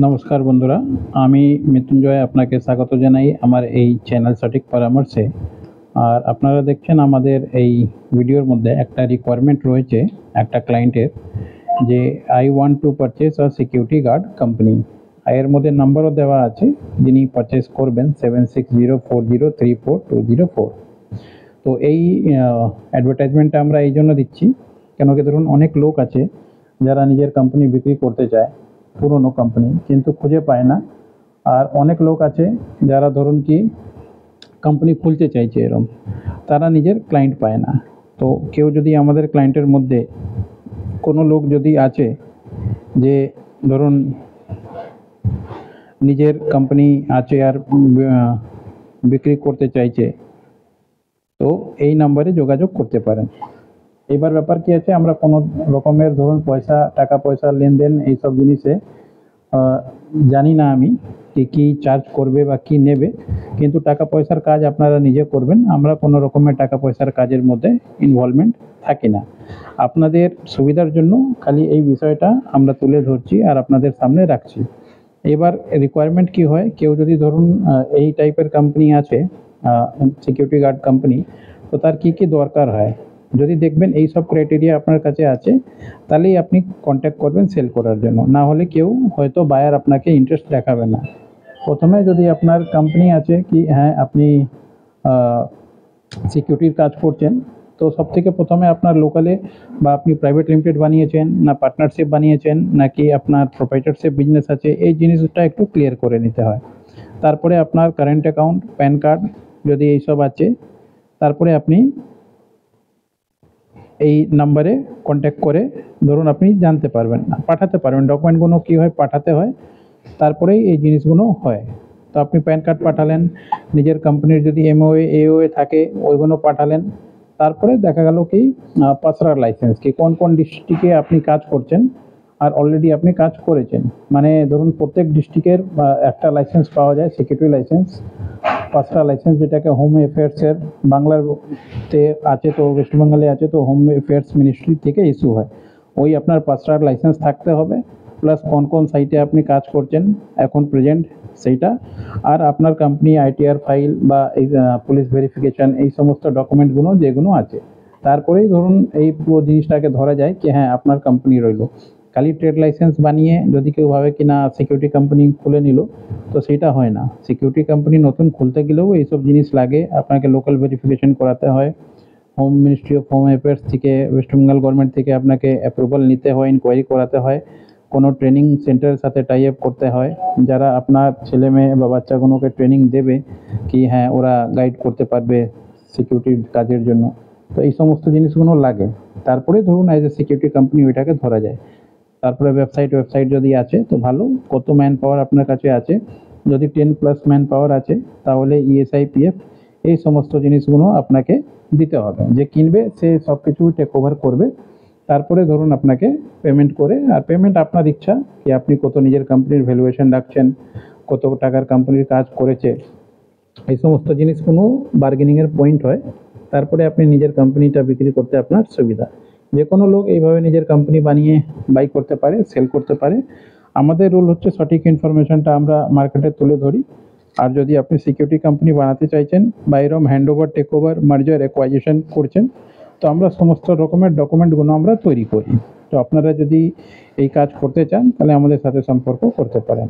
নমস্কার বন্ধুরা, আমি মৃত্যুঞ্জয় আপনাকে স্বাগত জানাই আমার এই চ্যানেল সঠিক পরামর্শে। আর আপনারা দেখছেন আমাদের এই ভিডিওর মধ্যে একটা রিকোয়ারমেন্ট রয়েছে একটা ক্লায়েন্টের, যে I want to purchase a security guard company. এর মধ্যে নাম্বারও দেওয়া আছে, যিনি পারচেস করবেন 7604034204। তো এই অ্যাডভার্টাইজমেন্টটা আমরা এই জন্য দিচ্ছি, কেন কি ধরুন অনেক লোক আছে যারা নিজের কোম্পানি বিক্রি করতে চায়, পুরনো কোম্পানি, কিন্তু খুঁজে পায় না। আর অনেক লোক আছে যারা ধরুন কি কোম্পানি খুলতে চাইছে, এরকম তারা নিজের ক্লায়েন্ট পায় না। তো কেউ যদি আমাদের ক্লায়েন্টের মধ্যে কোনো লোক যদি আছে যে ধরুন নিজের কোম্পানি আছে আর বিক্রি করতে চাইছে, তো এই নাম্বারে যোগাযোগ করতে পারেন। এবার ব্যাপার কি আছে, আমরা কোনো রকমের ধরুন টাকা পয়সা লেনদেন এইসব জিনিসে জানি না আমি কি চার্জ করবে বা কি নেবে, কিন্তু টাকা পয়সার কাজ আপনারা নিজে করবেন। আমরা কোনো রকমের টাকা পয়সার কাজের মধ্যে ইনভলভমেন্ট থাকি না। আপনাদের সুবিধার জন্য খালি এই বিষয়টা আমরা তুলে ধরছি আর আপনাদের সামনে রাখছি। এবার রিকোয়ারমেন্ট কি হয়, কেউ যদি ধরুন এই টাইপের কোম্পানি আছে, সিকিউরিটি গার্ড কোম্পানি, তো তার কি কি দরকার হয়, যদি দেখবেন এই সব ক্রাইটেরিয়া আপনার কাছে আছে, তাহলেই আপনি কন্ট্যাক্ট করবেন সেল করার জন্য। না হলে কেউ হয়তো বায়ার আপনাকে ইন্টারেস্ট দেখাবে না। প্রথমে যদি আপনার কোম্পানি আছে কি হ্যাঁ আপনি সিকিউরিটির কাজ করছেন, তো সব থেকে প্রথমে আপনার লোকালে বা আপনি প্রাইভেট লিমিটেড বানিয়েছেন না পার্টনারশিপ বানিয়েছেন নাকি আপনার প্রোপ্রাইটারশিপ বিজনেস আছে, এই জিনিসটা একটু ক্লিয়ার করে নিতে হয়। তারপরে আপনার কারেন্ট অ্যাকাউন্ট, প্যান কার্ড যদি এইসব আছে, তারপরে আপনি এই নাম্বারে কন্ট্যাক্ট করে ধরুন আপনি জানতে পারবেন, পাঠাতে পারবেন ডকুমেন্টগুলো কী হয় পাঠাতে হয়, তারপরেই এই জিনিসগুলো হয়। তো আপনি প্যান কার্ড পাঠালেন, নিজের কোম্পানির যদি এমওএ এওএ থাকে ওইগুলো পাঠালেন। তারপরে দেখা গেল কি পাসরার লাইসেন্স, কি কোন কোন ডিস্ট্রিক্টে আপনি কাজ করছেন আর অলরেডি আপনি কাজ করেছেন, মানে ধরুন প্রত্যেক ডিস্ট্রিক্টের একটা লাইসেন্স পাওয়া যায়, সিকিউরিটি লাইসেন্স, পাসরা লাইসেন্স, যেটাকে হোম অ্যাফেয়ার্সের বাংলাতে আছে, তো ওয়েস্টবেঙ্গলে আছে, তো হোম অ্যাফেয়ার্স মিনিস্ট্রি থেকে ইস্যু হয়। ওই আপনার পাসরার লাইসেন্স থাকতে হবে, প্লাস কোন কোন সাইটে আপনি কাজ করছেন এখন প্রেজেন্ট সেইটা, আর আপনার কোম্পানি আইটিআর ফাইল বা এই পুলিশ ভেরিফিকেশন, এই সমস্ত ডকুমেন্টগুলো যেগুলো আছে, তারপরেই ধরুন এই পুরো জিনিসটাকে ধরা যায় কি হ্যাঁ আপনার কোম্পানি রইলো। খালি ট্রেড লাইসেন্স বানিয়ে যদি কেউ ভাবে কি না সিকিউরিটি কোম্পানি খুলে নিল, তো সেটা হয় না। সিকিউরিটি কোম্পানি নতুন খুলতে গেলেও এইসব জিনিস লাগে, আপনাকে লোকাল ভেরিফিকেশন করাতে হয়, home ministry of home affairs থেকে, ওয়েস্ট বেঙ্গল গভর্নমেন্ট থেকে আপনাকে অ্যাপ্রুভাল নিতে হয়, ইনকোয়ারি করাতে হয়, কোনো ট্রেনিং সেন্টারের সাথে টাই আপ করতে হয়, যারা আপনার ছেলে মেয়ে বা বাচ্চাগুলোকে ট্রেনিং দেবে কি হ্যাঁ ওরা গাইড করতে পারবে সিকিউরিটির কাজের জন্য। তো এই সমস্ত জিনিসগুলো লাগে, তারপরে ধরুন অ্যাজ এ সিকিউরিটি কোম্পানি ওইটাকে ধরা যায়। তারপরে ওয়েবসাইট যদি আছে তো ভালো, কত ম্যান পাওয়ার আপনার কাছে আছে, যদি 10+ ম্যান পাওয়ার আছে তাহলে ইএসআই পিএফ এই সমস্ত জিনিসগুলো আপনাকে দিতে হবে, যে কিনবে সে সব কিছু টেক ওভার করবে। তারপরে ধরুন আপনাকে পেমেন্ট করে, আর পেমেন্ট আপনার ইচ্ছা কি আপনি কত নিজের কোম্পানির ভ্যালুয়েশন রাখছেন, কত টাকার কোম্পানির কাজ করেছে, এই সমস্ত জিনিসগুলো বার্গেনিংয়ের পয়েন্ট হয়। তারপরে আপনি নিজের কোম্পানিটা বিক্রি করতে আপনার সুবিধা। যে কোনো লোক এইভাবে নিজের কোম্পানি বানিয়ে বাই করতে পারে, সেল করতে পারে। আমাদের রুল হচ্ছে সঠিক ইনফরমেশনটা আমরা মার্কেটে তুলে ধরি। আর যদি আপনি সিকিউরিটি কোম্পানি বানাতে চাইছেন বা এরকম হ্যান্ড ওভার, টেক ওভার, মার্জার, অ্যাকোয়াজিশন করছেন, তো আমরা সমস্ত রকমের ডকুমেন্টগুলো আমরা তৈরি করি। তো আপনারা যদি এই কাজ করতে চান তাহলে আমাদের সাথে সম্পর্ক করতে পারেন।